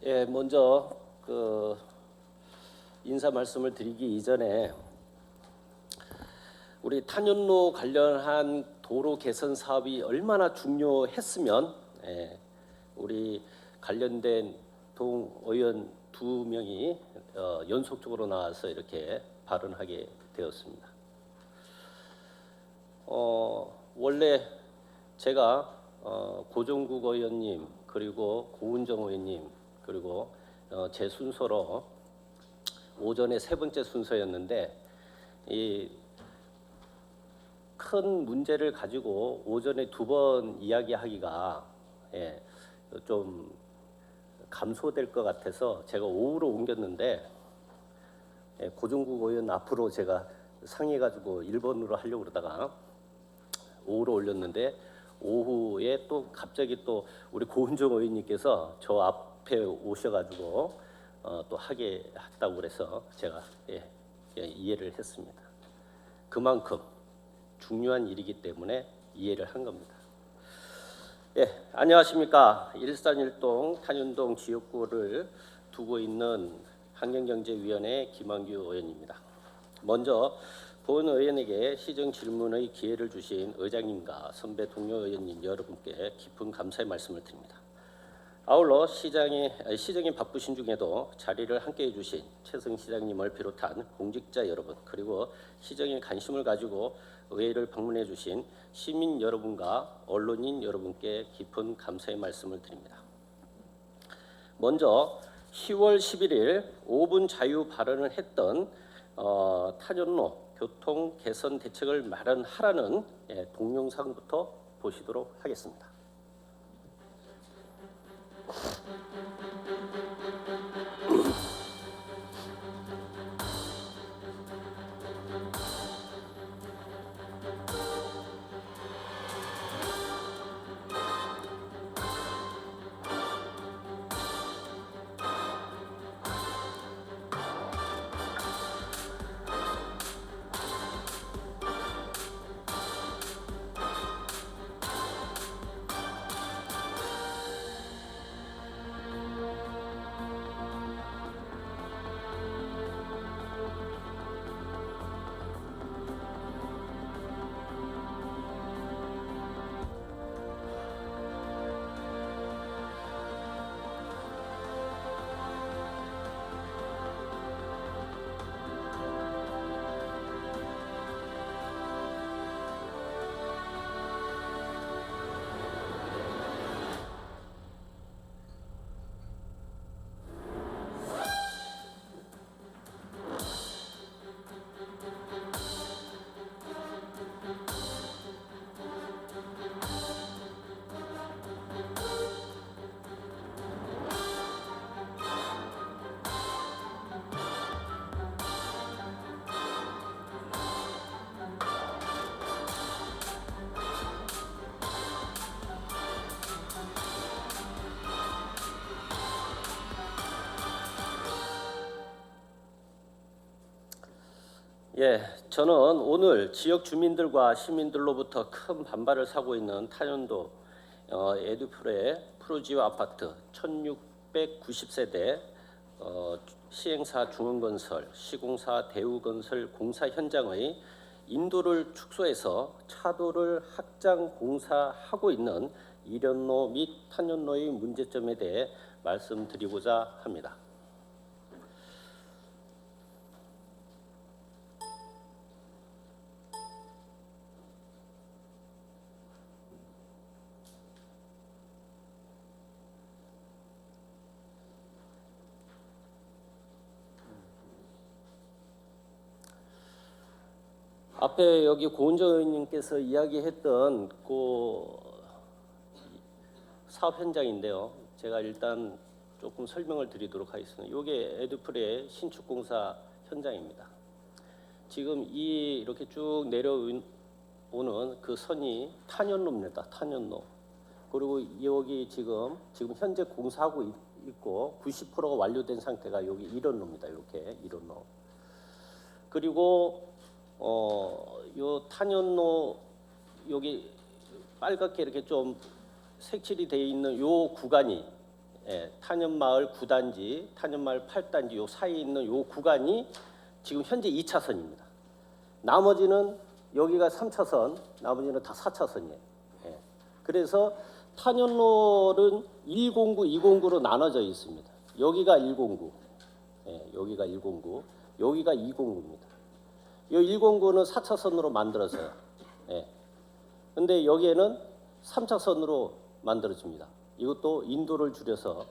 예, 먼저 인사 말씀을 드리기 이전에 우리 탄현로 관련한 도로 개선 사업이 얼마나 중요했으면 우리 관련된 동의원 2명이 연속적으로 나와서 이렇게 발언하게 되었습니다. 원래 제가 고종국 의원님 그리고 고은정 의원님 그리고 제 순서로 오전에 세 번째 순서였는데 이 큰 문제를 가지고 오전에 2번 이야기하기가 좀 감소될 것 같아서 제가 오후로 옮겼는데 고종국 의원 앞으로 제가 상의해가지고 1번으로 하려고 그러다가 오후로 올렸는데 오후에 또 갑자기 또 우리 고은정 의원님께서 저 앞에 오셔가지고 또 하게 했다고 그래서 제가 이해를 했습니다. 그만큼 중요한 일이기 때문에 이해를 한 겁니다. 안녕하십니까. 일산일동 탄현동 지역구를 두고 있는 환경경제위원회 김한규 의원입니다. 먼저 본 의원에게 시정 질문의 기회를 주신 의장님과 선배 동료 의원님 여러분께 깊은 감사의 말씀을 드립니다. 아울러 시정이 바쁘신 중에도 자리를 함께해 주신 최승 시장님을 비롯한 공직자 여러분 그리고 시정에 관심을 가지고 의회를 방문해 주신 시민 여러분과 언론인 여러분께 깊은 감사의 말씀을 드립니다. 먼저 10월 11일 5분 자유 발언을 했던 탄현로 교통 개선 대책을 마련하라는 동영상부터 보시도록 하겠습니다. 저는 오늘 지역 주민들과 시민들로부터 큰 반발을 사고 있는 탄현도 에듀프레 프루지오 아파트 1690세대 시행사 중흥건설, 시공사 대우건설 공사 현장의 인도를 축소해서 차도를 확장 공사하고 있는 이련로 및 탄현로의 문제점에 대해 말씀드리고자 합니다. 앞에 여기 고은정 의원님께서 이야기했던 그 사업 현장인데요. 제가 일단 조금 설명을 드리도록 하겠습니다. 이게 에듀프레 신축공사 현장입니다. 지금 이렇게 쭉 내려오는 그 선이 탄현로입니다. 탄현로. 그리고 여기 지금 현재 공사하고 있고 90%가 완료된 상태가 여기 일원로입니다. 이렇게 일원로. 그리고 요 탄현로 여기 빨갛게 이렇게 좀 색칠이 되어 있는 요 구간이 탄현마을 9단지, 탄현마을 8단지 요 사이에 있는 요 구간이 지금 현재 2차선입니다. 나머지는 여기가 3차선, 나머지는 다 4차선이에요. 그래서 탄현로는 109, 209로 나눠져 있습니다. 여기가 109, 여기가 109, 여기가 209입니다. 이 109는 4차선으로 만들어서요. 근데 여기에는 3차선으로 만들어집니다. 이것도 인도를 줄여서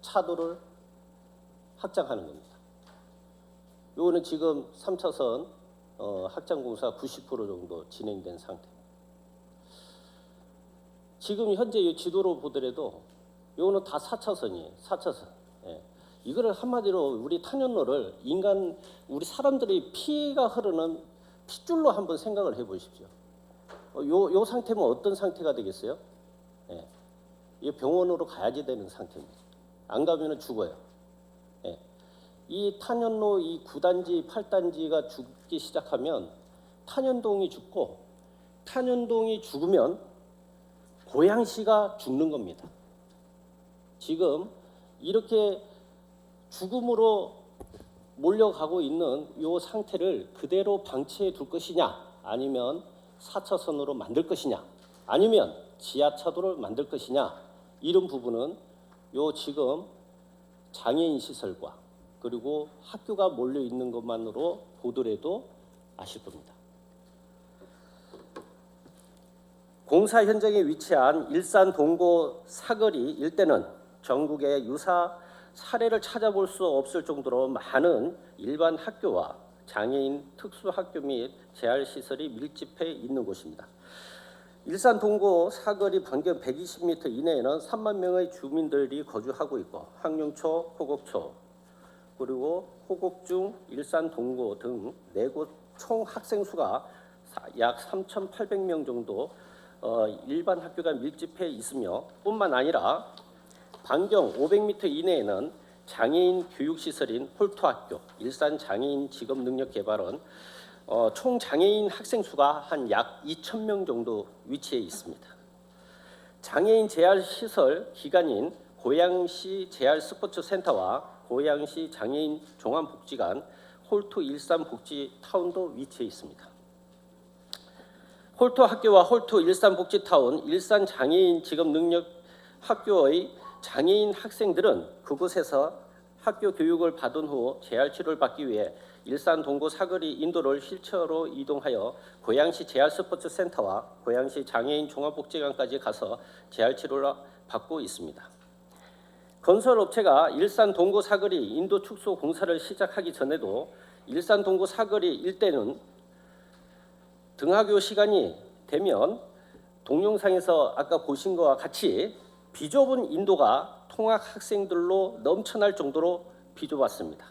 차도를 확장하는 겁니다. 이거는 지금 3차선 확장 공사 90% 정도 진행된 상태입니다. 지금 현재 이 지도로 보더라도 이거는 다 4차선이에요. 4차선. 이거를 한마디로 우리 탄현로를 우리 사람들이 피가 흐르는 핏줄로 한번 생각을 해보십시오. 요 상태면 어떤 상태가 되겠어요? 이 병원으로 가야지 되는 상태입니다. 안 가면은 죽어요. 이 탄현로 이 9단지, 8단지가 죽기 시작하면 탄현동이 죽고, 탄현동이 죽으면 고양시가 죽는 겁니다. 지금 이렇게 죽음으로 몰려가고 있는 이 상태를 그대로 방치해 둘 것이냐, 아니면 4차선으로 만들 것이냐, 아니면 지하차도를 만들 것이냐, 이런 부분은 요 지금 장애인 시설과 그리고 학교가 몰려 있는 것만으로 보더라도 아실 겁니다. 공사 현장에 위치한 일산 동고 사거리 일대는 전국의 유사 사례를 찾아볼 수 없을 정도로 많은 일반 학교와 장애인 특수학교 및 재활시설이 밀집해 있는 곳입니다. 일산 동고 사거리 반경 120m 이내에는 3만 명의 주민들이 거주하고 있고, 황룡초, 호곡초, 그리고 호곡중, 일산 동고 등 4곳 총 학생 수가 약 3,800명 정도 일반 학교가 밀집해 있으며, 뿐만 아니라 반경 500m 이내에는 장애인 교육시설인 홀토학교, 일산 장애인 직업능력개발원 총 장애인 학생 수가 한 약 2,000명 정도 위치해 있습니다. 장애인 재활시설 기관인 고양시 재활스포츠센터와 고양시 장애인 종합복지관, 홀토 일산복지타운도 위치해 있습니다. 홀토 학교와 홀토 일산복지타운, 일산 장애인 직업능력학교의 장애인 학생들은 그곳에서 학교 교육을 받은 후 재활치료를 받기 위해 일산 동고 사거리 인도를 휠체어로 이동하여 고양시 재활스포츠센터와 고양시 장애인 종합복지관까지 가서 재활치료를 받고 있습니다. 건설업체가 일산 동고 사거리 인도 축소 공사를 시작하기 전에도 일산 동고 사거리 일대는 등하교 시간이 되면 동영상에서 아까 보신 것과 같이 비좁은 인도가 통학 학생들로 넘쳐날 정도로 비좁았습니다.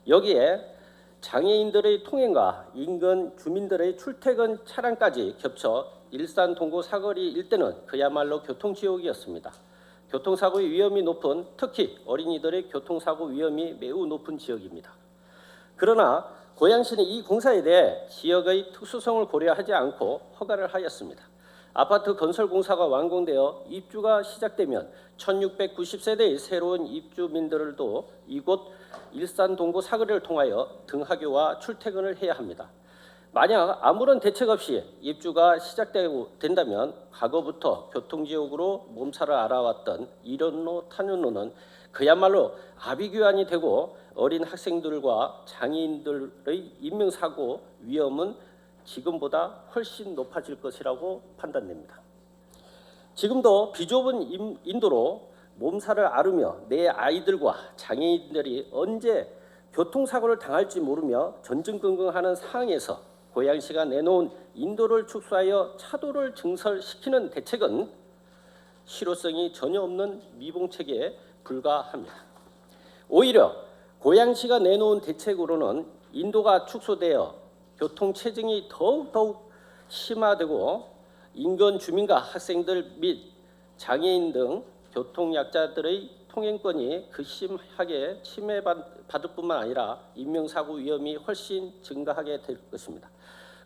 여기에 장애인들의 통행과 인근 주민들의 출퇴근 차량까지 겹쳐 일산 동고 사거리 일대는 그야말로 교통지옥이었습니다. 교통사고의 위험이 높은, 특히 어린이들의 교통사고 위험이 매우 높은 지역입니다. 그러나 고양시는 이 공사에 대해 지역의 특수성을 고려하지 않고 허가를 하였습니다. 아파트 건설 공사가 완공되어 입주가 시작되면 1690세대의 새로운 입주민들도 이곳 일산 동고 사거리를 통하여 등하교와 출퇴근을 해야 합니다. 만약 아무런 대책 없이 입주가 시작된다면 과거부터 교통지옥으로 몸살을 앓아왔던 일원로 탄현로는 그야말로 아비규환이 되고 어린 학생들과 장애인들의 인명사고 위험은 지금보다 훨씬 높아질 것이라고 판단됩니다. 지금도 비좁은 인도로 몸살을 앓으며 내 아이들과 장애인들이 언제 교통사고를 당할지 모르며 전전긍긍하는 상황에서 고양시가 내놓은 인도를 축소하여 차도를 증설시키는 대책은 실효성이 전혀 없는 미봉책에 불과합니다. 오히려 고양시가 내놓은 대책으로는 인도가 축소되어 교통체증이 더욱 심화되고 인근 주민과 학생들 및 장애인 등 교통약자들의 통행권이 극심하게 침해받을 뿐만 아니라 인명사고 위험이 훨씬 증가하게 될 것입니다.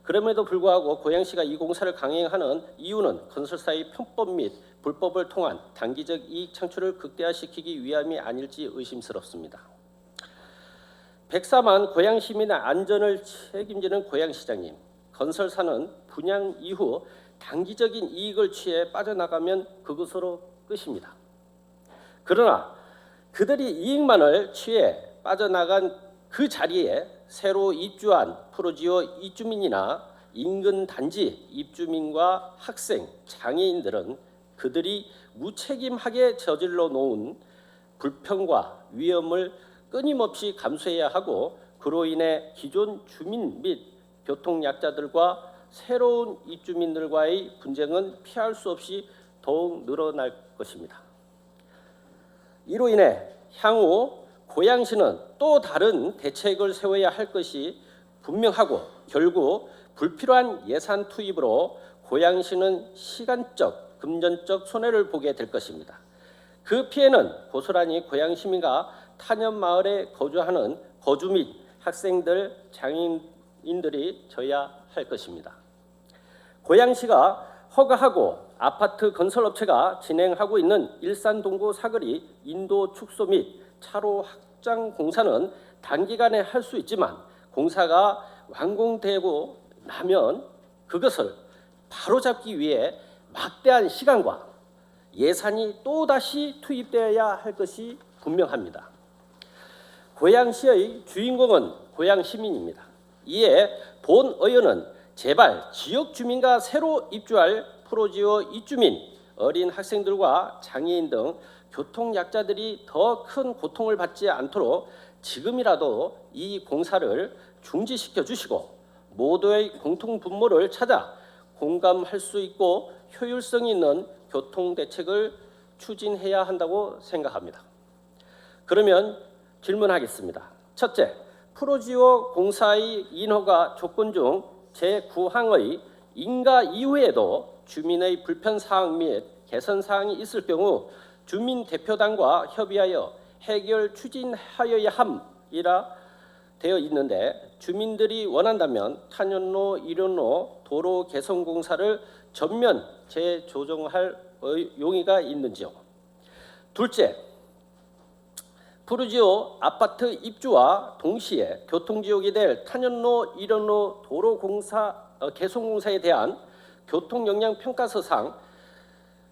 그럼에도 불구하고 고양시가 이 공사를 강행하는 이유는 건설사의 편법 및 불법을 통한 단기적 이익 창출을 극대화시키기 위함이 아닐지 의심스럽습니다. 104만 고양시민의 안전을 책임지는 고양시장님, 건설사는 분양 이후 단기적인 이익을 취해 빠져나가면 그것으로 끝입니다. 그러나 그들이 이익만을 취해 빠져나간 그 자리에 새로 입주한 프로지오 입주민이나 인근 단지 입주민과 학생, 장애인들은 그들이 무책임하게 저질러 놓은 불평과 위험을 끊임없이 감수해야 하고, 그로 인해 기존 주민 및 교통약자들과 새로운 입주민들과의 분쟁은 피할 수 없이 더욱 늘어날 것입니다. 이로 인해 향후 고양시는 또 다른 대책을 세워야 할 것이 분명하고, 결국 불필요한 예산 투입으로 고양시는 시간적, 금전적 손해를 보게 될 것입니다. 그 피해는 고스란히 고양시민과 탄현 마을에 거주하는 거주 및 학생들, 장애인들이 져야 할 것입니다. 고양시가 허가하고 아파트 건설업체가 진행하고 있는 일산 동구 사거리 인도 축소 및 차로 확장 공사는 단기간에 할 수 있지만, 공사가 완공되고 나면 그것을 바로잡기 위해 막대한 시간과 예산이 또다시 투입되어야 할 것이 분명합니다. 고양시의 주인공은 고양 시민입니다. 이에 본 의원은 제발 지역 주민과 새로 입주할 프로지오 입주민, 어린 학생들과 장애인 등 교통약자들이 더 큰 고통을 받지 않도록 지금이라도 이 공사를 중지시켜 주시고, 모두의 공통 분모를 찾아 공감할 수 있고 효율성 있는 교통대책을 추진해야 한다고 생각합니다. 그러면 질문하겠습니다. 첫째, 프로지오 공사의 인허가 조건 중 제9항의 인가 이후에도 주민의 불편사항 및 개선사항이 있을 경우 주민대표단과 협의하여 해결 추진하여야 함이라 되어 있는데, 주민들이 원한다면 탄현로, 일련로 도로 개선 공사를 전면 재조정할 용의가 있는지요? 둘째, 프로지오 아파트 입주와 동시에 교통지역이 될 탄현로, 일련로 도로 공사 개선 공사에 대한 교통 영향 평가서상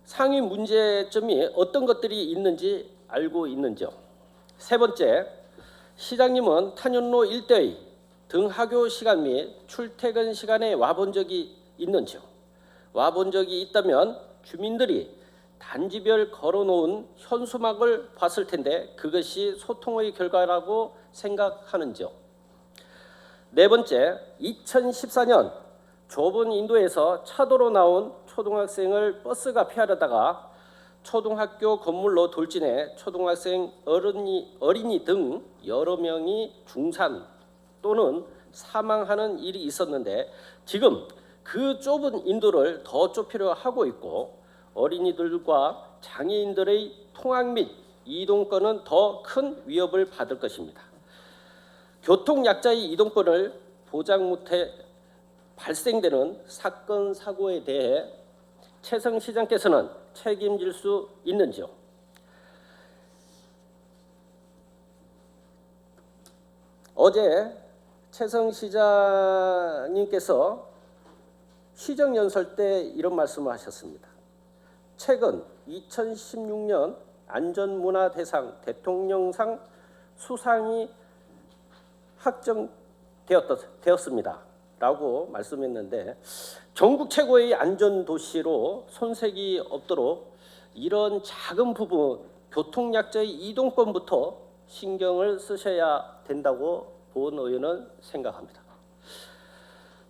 상위 문제점이 어떤 것들이 있는지 알고 있는지요? 세 번째, 시장님은 탄현로 일대의 등하교 시간 및 출퇴근 시간에 와본 적이 있는지요? 와본 적이 있다면 주민들이 단지별 걸어놓은 현수막을 봤을 텐데 그것이 소통의 결과라고 생각하는지요? 네 번째, 2014년 좁은 인도에서 차도로 나온 초등학생을 버스가 피하려다가 초등학교 건물로 돌진해 초등학생, 어린이 등 여러 명이 중산 또는 사망하는 일이 있었는데, 지금 그 좁은 인도를 더 좁히려 하고 있고, 어린이들과 장애인들의 통학 및 이동권은 더 큰 위협을 받을 것입니다. 교통약자의 이동권을 보장 못해 발생되는 사건, 사고에 대해 최성 시장께서는 책임질 수 있는지요? 어제 최성 시장님께서 시정연설 때 이런 말씀을 하셨습니다. 최근 2016년 안전문화대상 대통령상 수상이 확정되었습니다 라고 말씀했는데, 전국 최고의 안전도시로 손색이 없도록 이런 작은 부분, 교통약자의 이동권부터 신경을 쓰셔야 된다고 보은 의원은 생각합니다.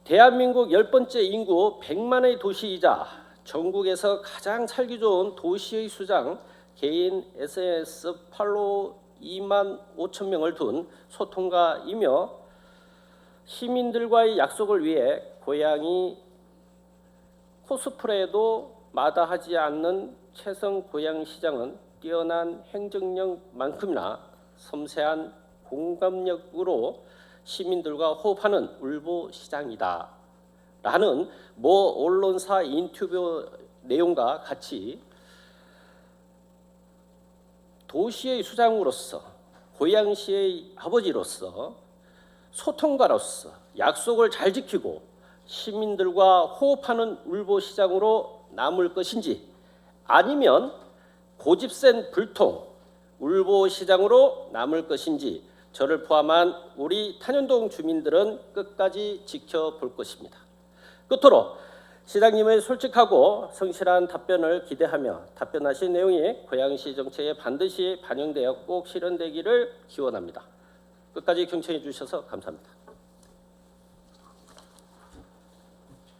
대한민국 10번째 인구 100만의 도시이자 전국에서 가장 살기 좋은 도시의 수장, 개인 SNS 팔로우 2만 5천 명을 둔 소통가이며 시민들과의 약속을 위해 고양이 코스프레도 마다하지 않는 최성 고양시장은 뛰어난 행정력만큼이나 섬세한 공감력으로 시민들과 호흡하는 울보시장이다 라는 모 언론사 인터뷰 내용과 같이 도시의 수장으로서, 고양시의 아버지로서, 소통가로서 약속을 잘 지키고 시민들과 호흡하는 울보시장으로 남을 것인지, 아니면 고집센 불통 울보시장으로 남을 것인지 저를 포함한 우리 탄현동 주민들은 끝까지 지켜볼 것입니다. 끝으로 시장님의 솔직하고 성실한 답변을 기대하며 답변하신 내용이 고양시 정책에 반드시 반영되어 꼭 실현되기를 기원합니다. 끝까지 경청해 주셔서 감사합니다.